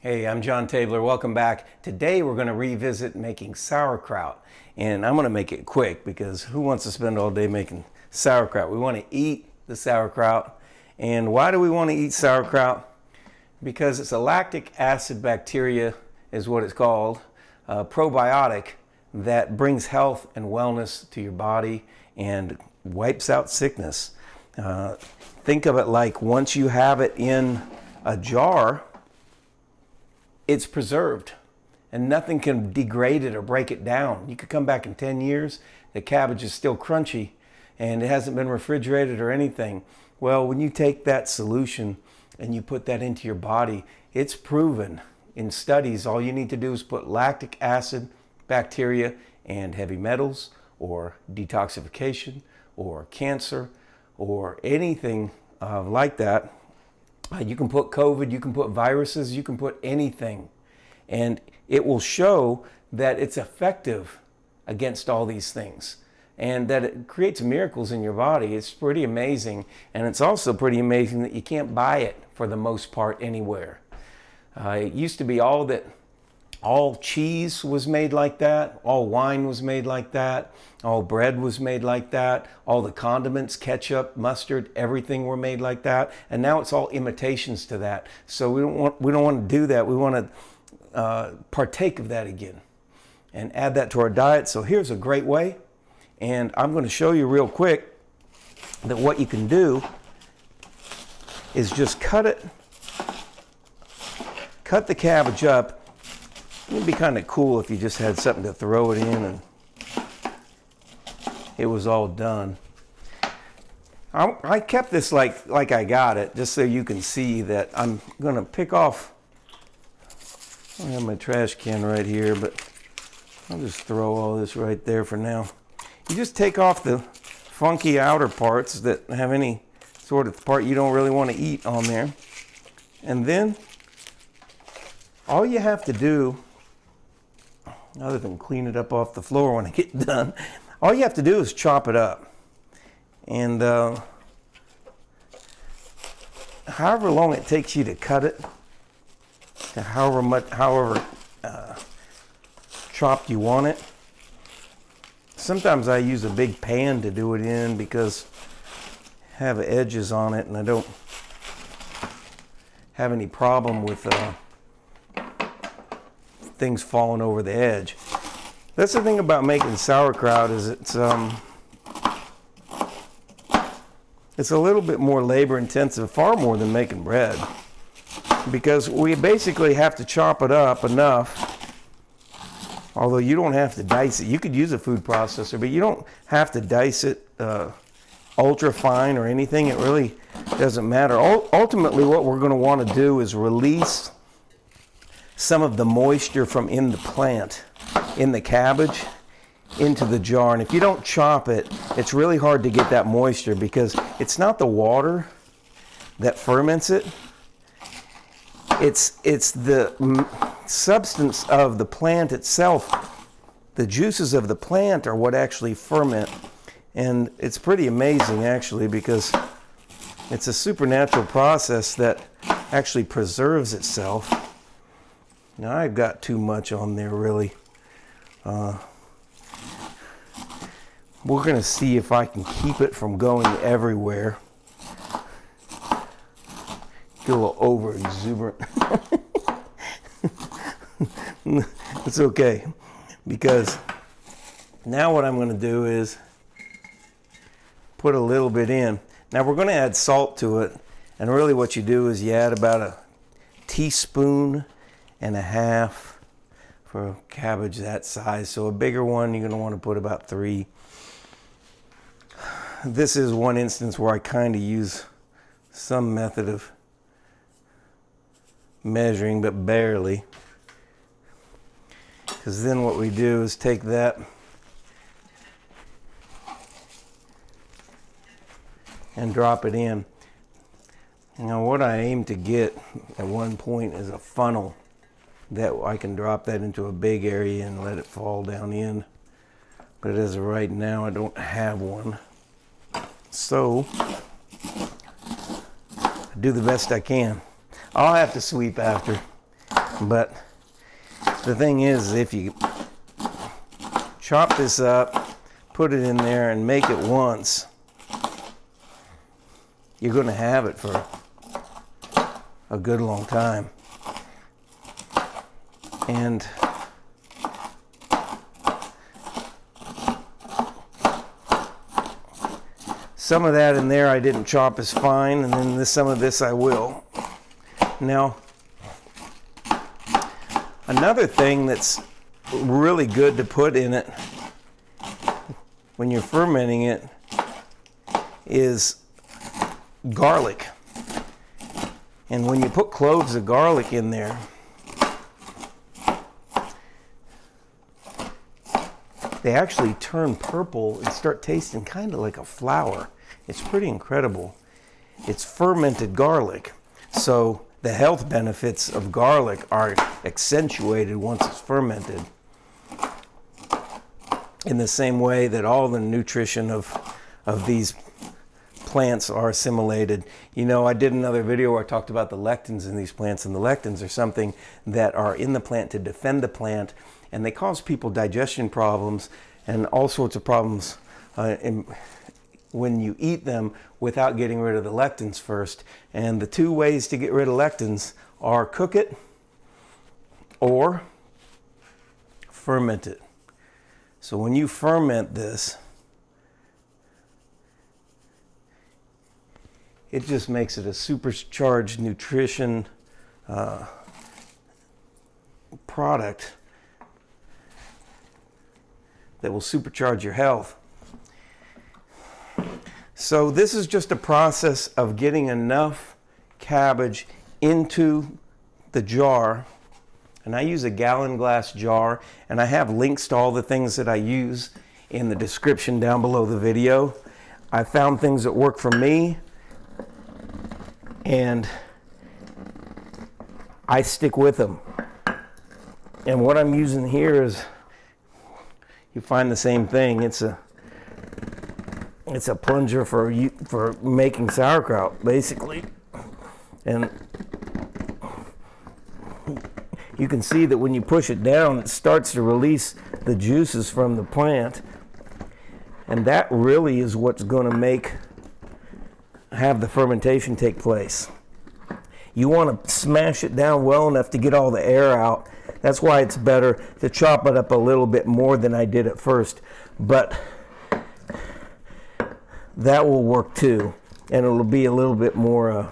Hey, I'm John Tabler. Welcome back. Today we're going to revisit making sauerkraut. And I'm going to make it quick because who wants to spend all day making sauerkraut? We want to eat the sauerkraut. And why do we want to eat sauerkraut? Because it's a lactic acid bacteria is what it's called, a probiotic that brings health and wellness to your body and wipes out sickness. Think of it like once you have it in a jar, it's preserved and nothing can degrade it or break it down. You could come back in 10 years, the cabbage is still crunchy and it hasn't been refrigerated or anything. Well, when you take that solution and you put that into your body, it's proven in studies, all you need to do is put lactic acid, bacteria, and heavy metals or detoxification or cancer or anything like that. You can put COVID, you can put viruses, you can put anything. And it will show that it's effective against all these things and that it creates miracles in your body. It's pretty amazing. And it's also pretty amazing that you can't buy it for the most part anywhere. It used to be all cheese was made like that, all wine was made like that, all bread was made like that, all the condiments, ketchup, mustard, everything were made like that, and now it's all imitations to that. So we don't want to do that. We want to partake of that again and add that to our diet. So here's a great way, and I'm going to show you real quick that what you can do is just cut the cabbage up. It'd be kind of cool if you just had something to throw it in and it was all done. I kept this like I got it, just so you can see that I'm going to pick off. I have my trash can right here, but I'll just throw all this right there for now. You just take off the funky outer parts that have any sort of part you don't really want to eat on there. And then all you have to do, other than clean it up off the floor when I get done, all you have to do is chop it up. And however long it takes you to cut it, to however chopped you want it. Sometimes I use a big pan to do it in because I have edges on it and I don't have any problem with things falling over the edge. That's the thing about making sauerkraut, is it's a little bit more labor intensive, far more than making bread, because we basically have to chop it up enough. Although you don't have to dice it. You could use a food processor, but you don't have to dice it ultra fine or anything. It really doesn't matter. Ultimately, what we're going to want to do is release some of the moisture from in the plant, in the cabbage, into the jar. And if you don't chop it, it's really hard to get that moisture because it's not the water that ferments it. It's the substance of the plant itself. The juices of the plant are what actually ferment. And it's pretty amazing actually, because it's a supernatural process that actually preserves itself. Now I've got too much on there really. We're going to see if I can keep it from going everywhere. Get a little over exuberant. It's okay, because now what I'm going to do is put a little bit in. Now we're going to add salt to it, and really what you do is you add about a teaspoon and a half for a cabbage that size. So a bigger one, you're going to want to put about 3. This is one instance where I kind of use some method of measuring, but barely. Because then what we do is take that and drop it in. Now what I aim to get at one point is a funnel that I can drop that into a big area and let it fall down in. But as of right now, I don't have one. So I do the best I can. I'll have to sweep after. But the thing is, if you chop this up, put it in there and make it once, you're going to have it for a good long time. And some of that in there I didn't chop as fine, and then some of this I will. Now, another thing that's really good to put in it when you're fermenting it is garlic. And when you put cloves of garlic in there, they actually turn purple and start tasting kind of like a flour. It's pretty incredible. It's fermented garlic, so the health benefits of garlic are accentuated once it's fermented, in the same way that all the nutrition of these plants are assimilated. You know, I did another video where I talked about the lectins in these plants, and the lectins are something that are in the plant to defend the plant, and they cause people digestion problems and all sorts of problems when you eat them without getting rid of the lectins first. And the two ways to get rid of lectins are cook it or ferment it. So when you ferment this, it just makes it a supercharged nutrition product that will supercharge your health. So this is just a process of getting enough cabbage into the jar. And I use a gallon glass jar, and I have links to all the things that I use in the description down below the video. I found things that work for me, and I stick with them. And what I'm using here is, you find the same thing. It's a plunger for making sauerkraut, basically. And you can see that when you push it down, it starts to release the juices from the plant. And that really is what's going to have the fermentation take place. You want to smash it down well enough to get all the air out. That's why it's better to chop it up a little bit more than I did at first. But that will work too. And it'll be a little bit more...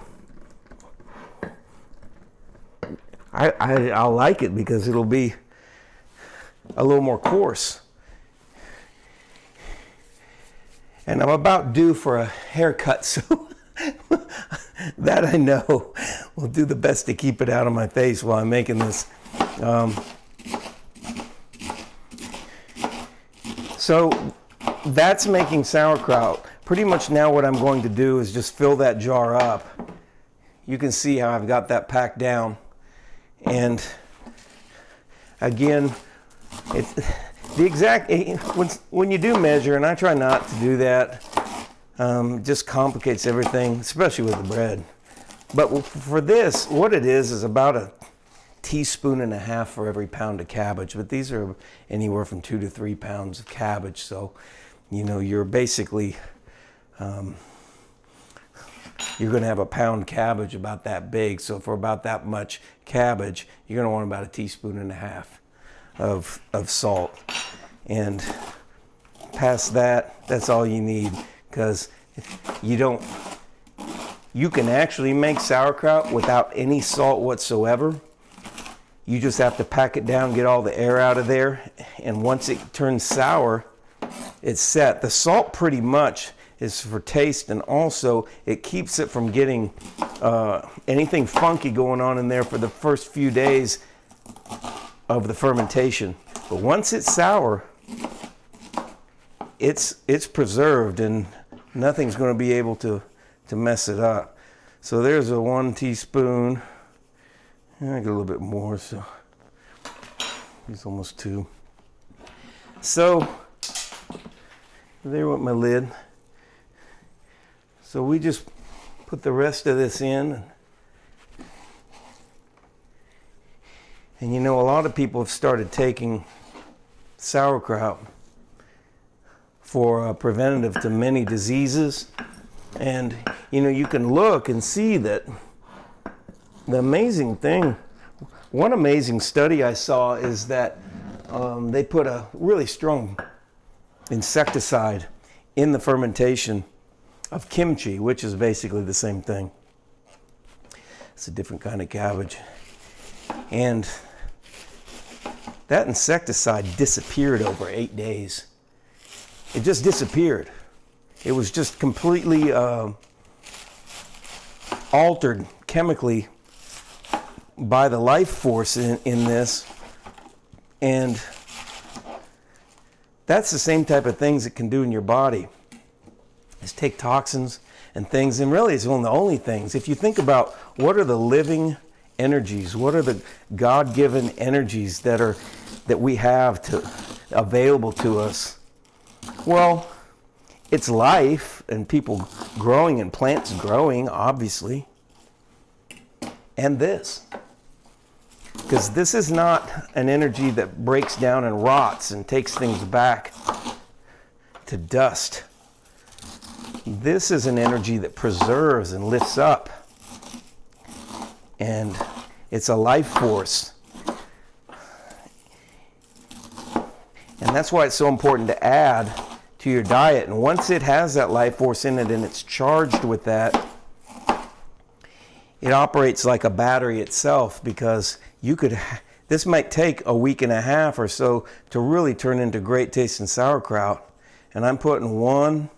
I'll like it because it'll be a little more coarse. And I'm about due for a haircut, so that I know will do the best to keep it out of my face while I'm making this. So that's making sauerkraut. Pretty much now what I'm going to do is just fill that jar up. You can see how I've got that packed down. And again, it's the exact, when you do measure, and I try not to do that, it just complicates everything, especially with the bread. But for this, what it is about a teaspoon and a half for every pound of cabbage. But these are anywhere from 2 to 3 pounds of cabbage. So, you know, you're basically, you're going to have a pound cabbage about that big. So for about that much cabbage, you're going to want about a teaspoon and a half of salt. And past that, that's all you need, because you can actually make sauerkraut without any salt whatsoever. You just have to pack it down, get all the air out of there, and once it turns sour, it's set. The salt pretty much is for taste, and also it keeps it from getting anything funky going on in there for the first few days of the fermentation. But once it's sour, it's preserved, and nothing's going to be able to mess it up. So there's a 1 teaspoon. I get a little bit more, so it's almost 2. So there went my lid. So we just put the rest of this in. And you know, a lot of people have started taking sauerkraut for preventative to many diseases. And you know, you can look and see that the amazing thing, one amazing study I saw is that they put a really strong insecticide in the fermentation of kimchi, which is basically the same thing. It's a different kind of cabbage. And that insecticide disappeared over 8 days. It just disappeared. It was just completely altered chemically by the life force in this. And that's the same type of things it can do in your body, is take toxins and things. And really, it's one of the only things. If you think about what are the living energies, what are the God-given energies that we have available to us? Well, it's life and people growing and plants growing, obviously. And this. Because this is not an energy that breaks down and rots and takes things back to dust. This is an energy that preserves and lifts up. And it's a life force. And that's why it's so important to add to your diet. And once it has that life force in it and it's charged with that, it operates like a battery itself, because this might take a week and a half or so to really turn into great tasting sauerkraut. And I'm putting 1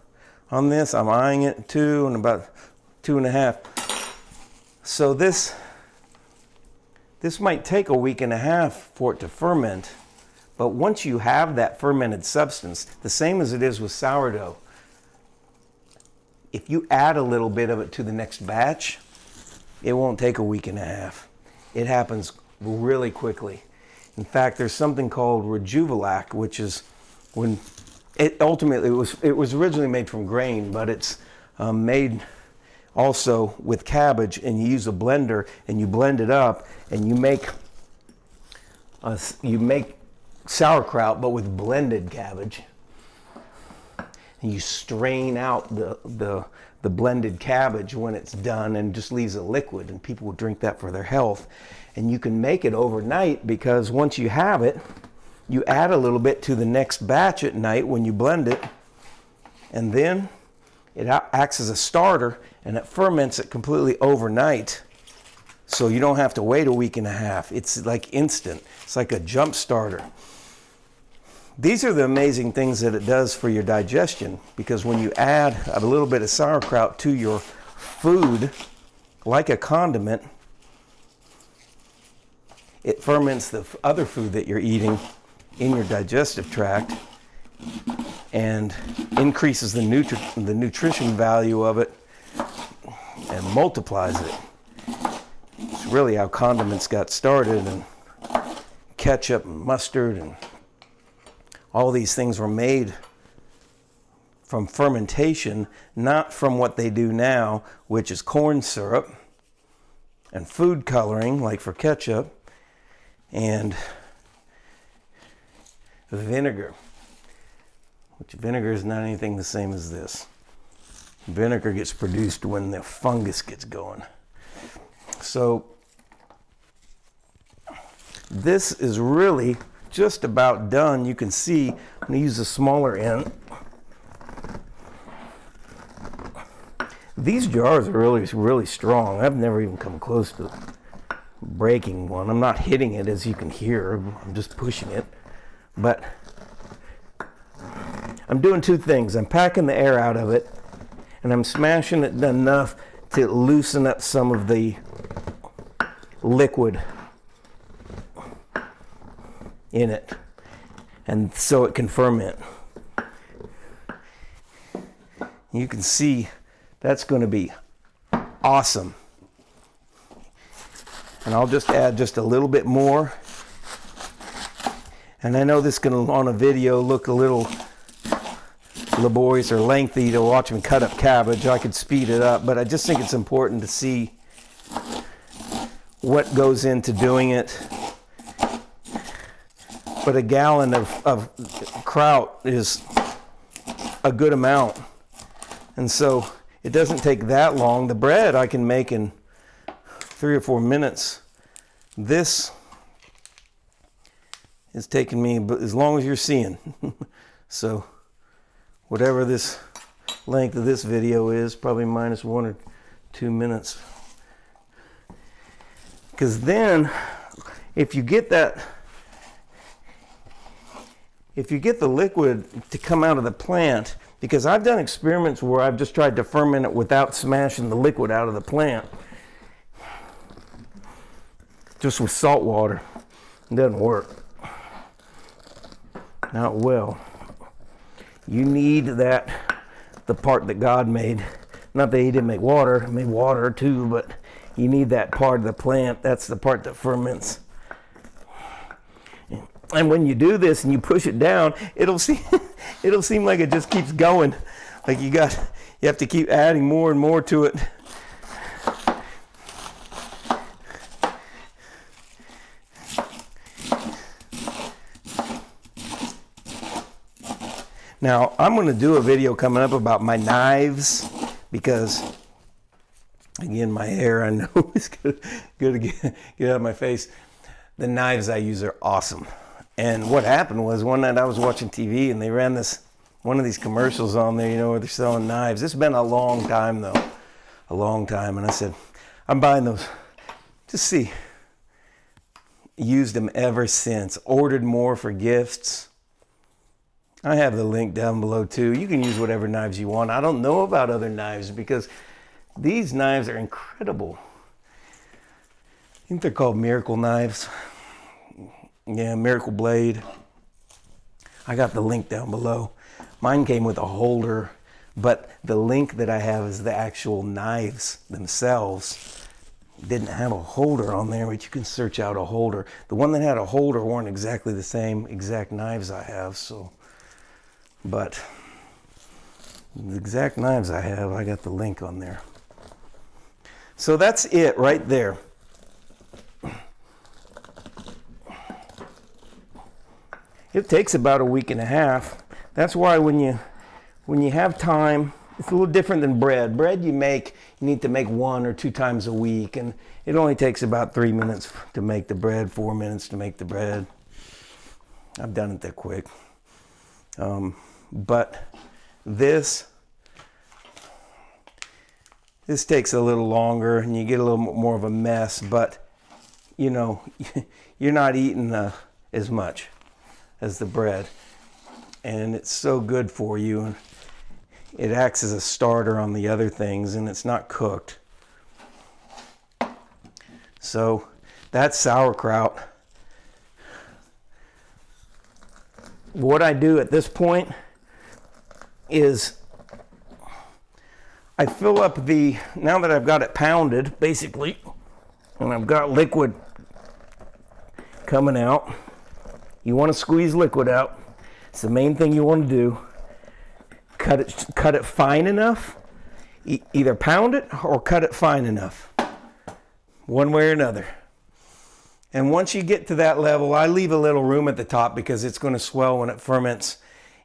on this, I'm eyeing it 2, and about 2.5. So this might take a week and a half for it to ferment. But once you have that fermented substance, the same as it is with sourdough, if you add a little bit of it to the next batch, it won't take a week and a half. It happens really quickly. In fact, there's something called rejuvenation, which is when it was originally made from grain, but it's made also with cabbage, and you use a blender and you blend it up and you make sauerkraut, but with blended cabbage. And you strain out the blended cabbage when it's done and just leaves a liquid, and people will drink that for their health. And you can make it overnight, because once you have it, you add a little bit to the next batch at night when you blend it, and then it acts as a starter and it ferments it completely overnight. So you don't have to wait a week and a half. It's like instant. It's like a jump starter. These are the amazing things that it does for your digestion, because when you add a little bit of sauerkraut to your food, like a condiment, it ferments the other food that you're eating in your digestive tract and increases the nutrition value of it and multiplies it. It's really how condiments got started, and ketchup and mustard and all these things were made from fermentation, not from what they do now, which is corn syrup and food coloring, like for ketchup, and vinegar, which vinegar is not anything the same as this. Vinegar gets produced when the fungus gets going. So this is really just about done. You can see, I'm going to use a smaller end. These jars are really, really strong. I've never even come close to breaking one. I'm not hitting it, as you can hear. I'm just pushing it. But I'm doing two things. I'm packing the air out of it, and I'm smashing it enough to loosen up some of the liquid in it, and so it can ferment. You can see that's going to be awesome. And I'll just add just a little bit more. And I know this can, on a video, look a little laborious or lengthy to watch me cut up cabbage. I could speed it up, but I just think it's important to see what goes into doing it but a gallon of kraut is a good amount. And so it doesn't take that long. The bread I can make in 3 or 4 minutes. This is taking me as long as you're seeing. So whatever this length of this video is, probably minus 1 or 2 minutes. Because then if you get the liquid to come out of the plant, because I've done experiments where I've just tried to ferment it without smashing the liquid out of the plant, just with salt water. It doesn't work. Not well. You need the part that God made. Not that he didn't make water, he made water too, but you need that part of the plant. That's the part that ferments. And when you do this and you push it down, it'll seem like it just keeps going. Like you have to keep adding more and more to it. Now, I'm going to do a video coming up about my knives because, again, my hair, I know is going to get out of my face. The knives I use are awesome. And what happened was one night I was watching TV and they ran one of these commercials on there, you know, where they're selling knives. It's been a long time, though. A long time. And I said, I'm buying those. Just see. Used them ever since. Ordered more for gifts. I have the link down below too. You can use whatever knives you want. I don't know about other knives because these knives are incredible. I think they're called miracle knives. Yeah, miracle blade. I got the link down below. Mine came with a holder, but the link that I have is the actual knives themselves. Didn't have a holder on there, but you can search out a holder. The one that had a holder weren't exactly the same exact knives I have, so. But the exact knives I have, I got the link on there. So that's it right there. It takes about a week and a half. That's why when you have time, it's a little different than bread. Bread you need to make 1 or 2 times a week, and it only takes about 3 minutes to make the bread, 4 minutes to make the bread. I've done it that quick. But this takes a little longer and you get a little more of a mess, but you know, you're not eating as much as the bread, and it's so good for you, and it acts as a starter on the other things, and it's not cooked. So that's sauerkraut. What I do at this point is I fill up now that I've got it pounded, basically, and I've got liquid coming out. You want to squeeze liquid out. It's the main thing you want to do. Cut it fine enough. Either pound it or cut it fine enough. One way or another. And once you get to that level, I leave a little room at the top because it's going to swell when it ferments.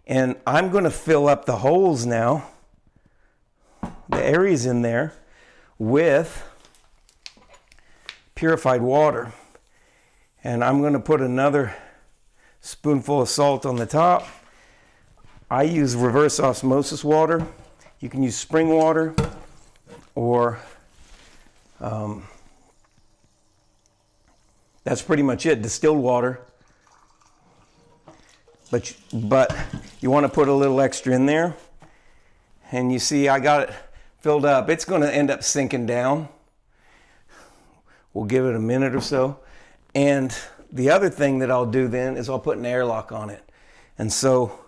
And I'm going to fill up the holes now, the areas in there, with purified water. And I'm going to put another spoonful of salt on the top. I use reverse osmosis water. You can use spring water or that's pretty much it, distilled water. But you want to put a little extra in there. And you see I got it filled up. It's going to end up sinking down. We'll give it a minute or so. And the other thing that I'll do then is I'll put an airlock on it. And so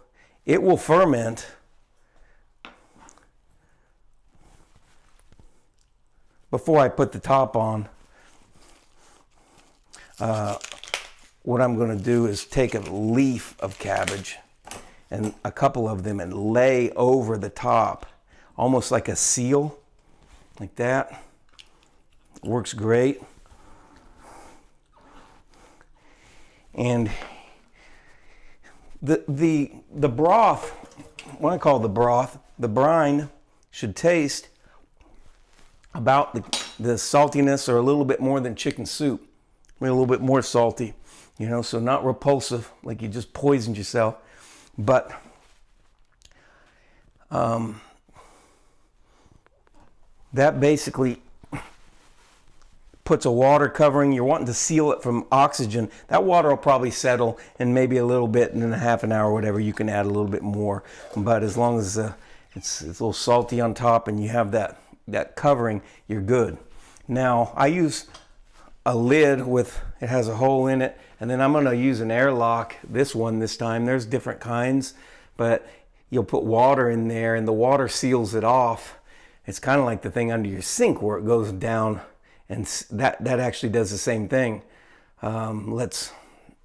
it will ferment before I put the top on. What I'm going to do is take a leaf of cabbage and a couple of them and lay over the top, almost like a seal, like that. Works great. And The broth, what I call the broth, the brine, should taste about the saltiness or a little bit more than chicken soup. Maybe a little bit more salty, you know, so not repulsive, like you just poisoned yourself. But that basically puts a water covering. You're wanting to seal it from oxygen. That water will probably settle in maybe a little bit, and in a half an hour or whatever, you can add a little bit more. But as long as it's a little salty on top and you have that covering, you're good. Now, I use a lid with, it has a hole in it, and then I'm going to use an airlock, this time. There's different kinds, but you'll put water in there and the water seals it off. It's kind of like the thing under your sink where it goes down, and that actually does the same thing. Lets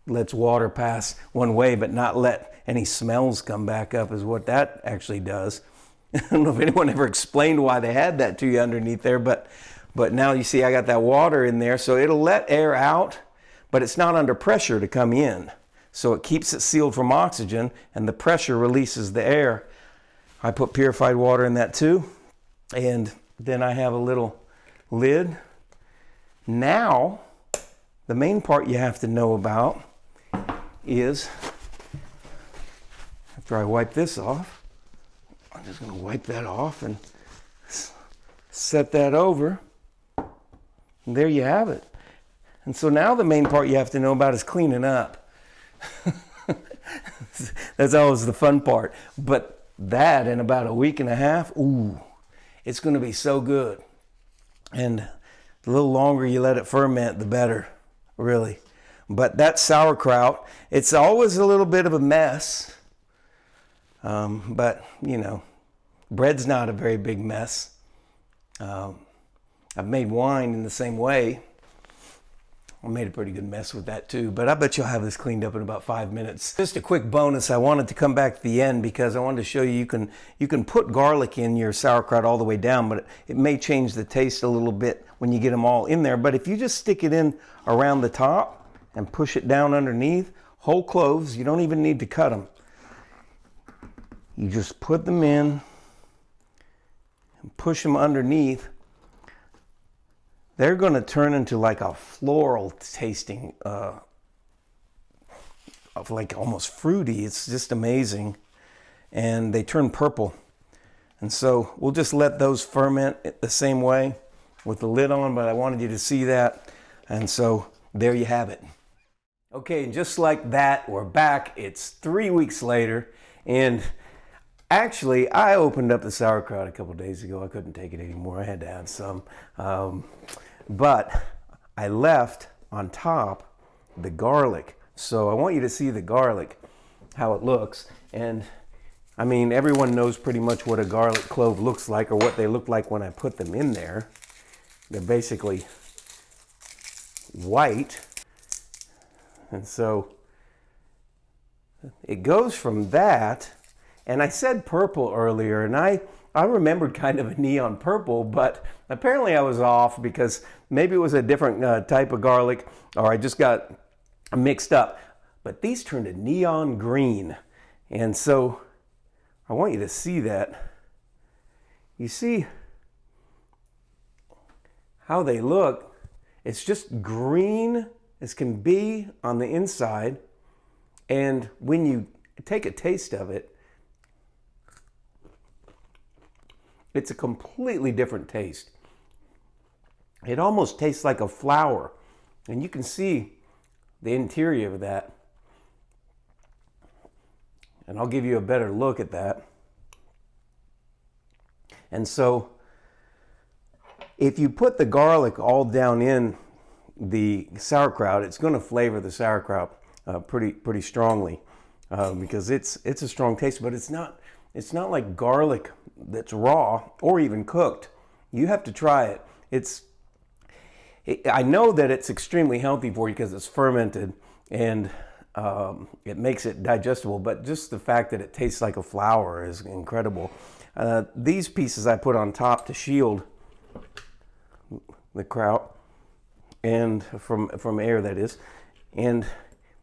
water pass one way but not let any smells come back up, is what that actually does. I don't know if anyone ever explained why they had that to you underneath there, but now you see I got that water in there, so it'll let air out, but it's not under pressure to come in. So it keeps it sealed from oxygen, and the pressure releases the air. I put purified water in that too, and then I have a little lid. Now, the main part you have to know about is, after I wipe this off, I'm just going to wipe that off and set that over. And there you have it. And so now the main part you have to know about is cleaning up. That's always the fun part. But that in about a week and a half, ooh, it's going to be so good. And the little longer you let it ferment, the better, really. But that sauerkraut, it's always a little bit of a mess. But, you know, bread's not a very big mess. I've made wine in the same way. I made a pretty good mess with that too, but I bet you'll have this cleaned up in about 5 minutes. Just a quick bonus, I wanted to come back to the end because I wanted to show you you can put garlic in your sauerkraut all the way down, but it may change the taste a little bit when you get them all in there. But if you just stick it in around the top and push it down underneath, whole cloves, you don't even need to cut them. You just put them in and push them underneath. They're going to turn into like a floral tasting, like almost fruity. It's just amazing. And they turn purple. And so we'll just let those ferment the same way with the lid on, but I wanted you to see that. And so there you have it. Okay, and just like that, we're back. It's 3 weeks later. And actually, I opened up the sauerkraut a couple days ago. I couldn't take it anymore. I had to add some. But I left on top the garlic. So I want you to see the garlic, how it looks. And I mean, everyone knows pretty much what a garlic clove looks like, or what they look like when I put them in there. They're basically white. And so it goes from that. And I said purple earlier, and I remembered kind of a neon purple, but apparently I was off because maybe it was a different type of garlic, or I just got mixed up. But these turned to neon green. And so I want you to see that. You see how they look? It's just green as can be on the inside. And when you take a taste of it, it's a completely different taste. It almost tastes like a flour. And you can see the interior of that. And I'll give you a better look at that. And so, if you put the garlic all down in the sauerkraut, it's going to flavor the sauerkraut pretty strongly because it's a strong taste, but it's not like garlic that's raw or even cooked. You have to try it. I know that it's extremely healthy for you because it's fermented and it makes it digestible, but just the fact that it tastes like a flour is incredible. These pieces I put on top to shield the kraut and from air, that is. And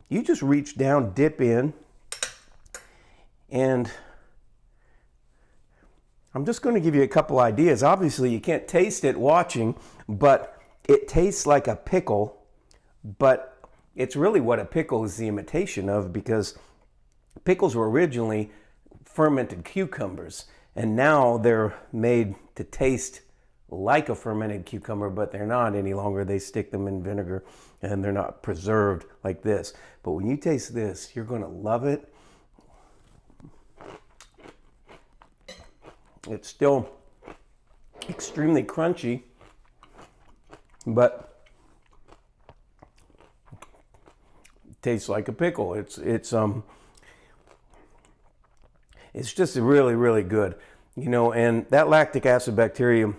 you just reach down, dip in, And I'm just going to give you a couple ideas. Obviously, you can't taste it watching, but it tastes like a pickle, but it's really what a pickle is the imitation of, because pickles were originally fermented cucumbers, and now they're made to taste like a fermented cucumber, but they're not any longer. They stick them in vinegar and they're not preserved like this. But when you taste this, you're going to love it. It's still extremely crunchy, but it tastes like a pickle. It's just really, really good. You know, and that lactic acid bacteria,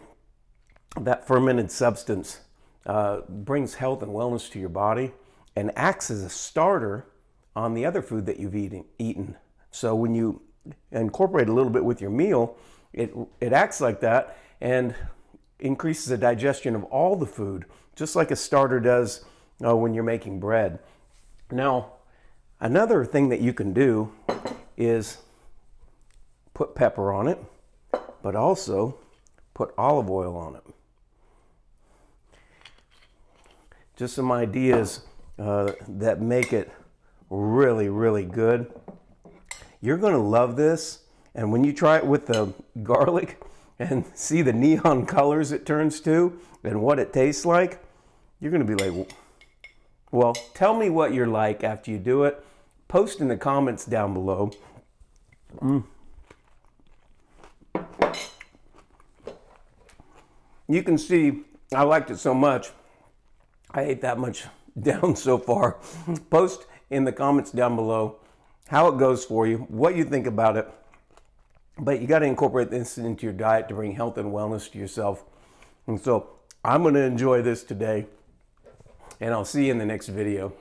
that fermented substance, brings health and wellness to your body and acts as a starter on the other food that you've eaten. So when you incorporate a little bit with your meal, it acts like that and increases the digestion of all the food, just like a starter does when you're making bread. Now, another thing that you can do is put pepper on it, but also put olive oil on it. Just some ideas that make it really, really good. You're going to love this. And when you try it with the garlic and see the neon colors it turns to and what it tastes like, you're going to be like, well, tell me what you're like after you do it. Post in the comments down below. You can see I liked it so much. I ate that much down so far. Post in the comments down below how it goes for you, what you think about it. But you got to incorporate this into your diet to bring health and wellness to yourself. And so I'm going to enjoy this today, and I'll see you in the next video.